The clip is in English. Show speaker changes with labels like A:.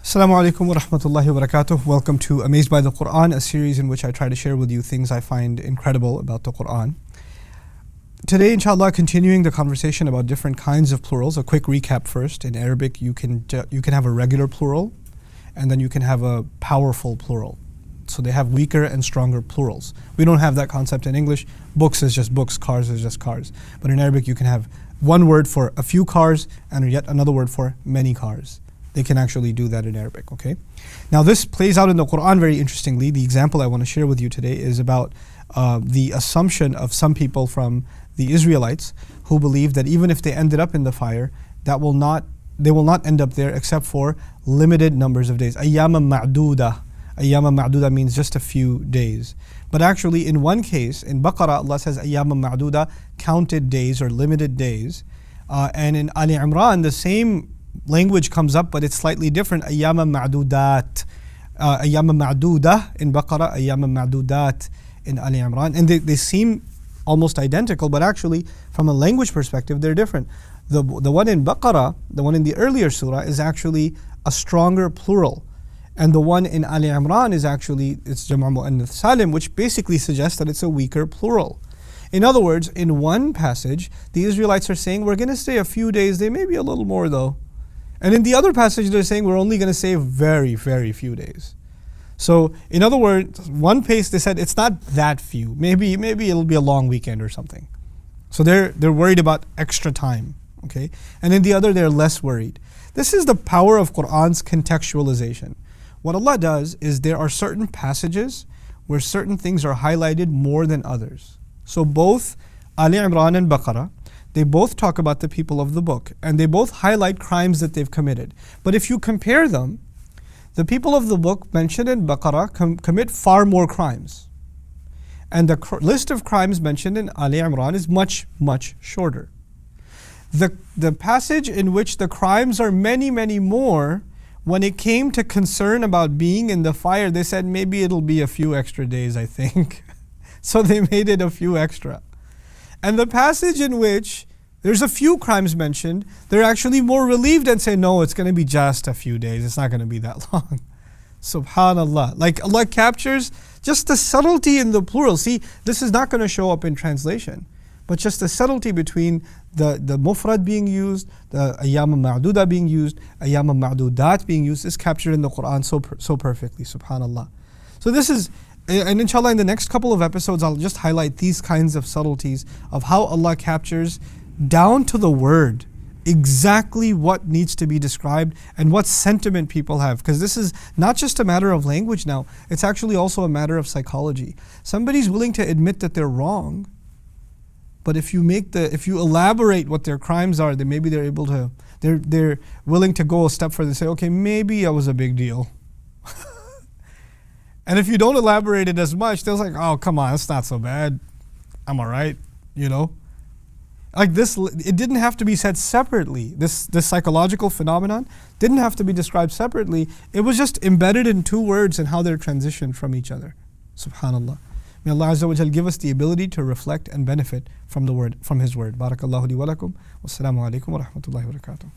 A: Assalamu alaikum wa rahmatullahi wa barakatuh. Welcome to Amazed by the Qur'an, a series in which I try to share with you things I find incredible about the Qur'an. Today, inshallah, continuing the conversation about different kinds of plurals. A quick recap first. In Arabic, you can have a regular plural, and then you can have a powerful plural. So they have weaker and stronger plurals. We don't have that concept in English. Books is just books, cars is just cars. But in Arabic, you can have one word for a few cars and yet another word for many cars. They can actually do that in Arabic, okay? Now this plays out in the Qur'an very interestingly. The example I want to share with you today is about the assumption of some people from the Israelites who believe that even if they ended up in the fire, they will not end up there except for limited numbers of days. Ayyama ma'duda. Ayyama ma'duda means just a few days. But actually in one case, in Baqarah, Allah says Ayyama ma'duda, counted days or limited days. And in Imrān, the same language comes up, but it's slightly different. Ayyama ma'dudat. Ayyama ma'duda in Baqarah, ayyama ma'dudat in Imrān. And they seem almost identical, but actually from a language perspective, they're different. The one in Baqarah, the one in the earlier surah, is actually a stronger plural. And the one in Imrān is actually, it's Jam'a Mu'annath Salim, which basically suggests that it's a weaker plural. In other words, in one passage, the Israelites are saying, we're going to stay a few days, they may be a little more though. And in the other passage, they're saying, we're only going to stay very, very few days. So, in other words, one pace, they said, it's not that few. Maybe it'll be a long weekend or something. So they're worried about extra time, okay? And in the other, they're less worried. This is the power of Qur'an's contextualization. What Allah does is there are certain passages where certain things are highlighted more than others. So both Ali Imran and Baqarah, they both talk about the people of the book, and they both highlight crimes that they've committed. But if you compare them, the people of the book mentioned in Baqarah commit far more crimes. And the list of crimes mentioned in Ali Imran is much, much shorter. The passage in which the crimes are many, many more, when it came to concern about being in the fire, they said maybe it'll be a few extra days, I think. So they made it a few extra. And the passage in which there's a few crimes mentioned, they're actually more relieved and say, no, it's going to be just a few days. It's not going to be that long. Subhanallah. Like Allah captures just the subtlety in the plural. See, this is not going to show up in translation, but just the subtlety between the mufrad being used, the ayyama ma'duda being used, ayyama ma'dudat being used is captured in the Qur'an so perfectly. Subhanallah. So this is, and inshallah in the next couple of episodes I'll just highlight these kinds of subtleties of how Allah captures down to the word exactly what needs to be described and what sentiment people have, because this is not just a matter of language now, it's actually also a matter of psychology. Somebody's willing to admit that they're wrong, but if you elaborate what their crimes are, then maybe they're willing to go a step further and say, okay, maybe that was a big deal. And if you don't elaborate it as much, they're like, oh, come on, it's not so bad. I'm all right, you know? Like this, it didn't have to be said separately. This psychological phenomenon didn't have to be described separately. It was just embedded in two words and how they're transitioned from each other. Subhanallah. May Allah Azza wa Jal give us the ability to reflect and benefit from the word, from His word. Barakallahu li wa lakum. Wassalamu alaikum wa rahmatullahi wa barakatuh.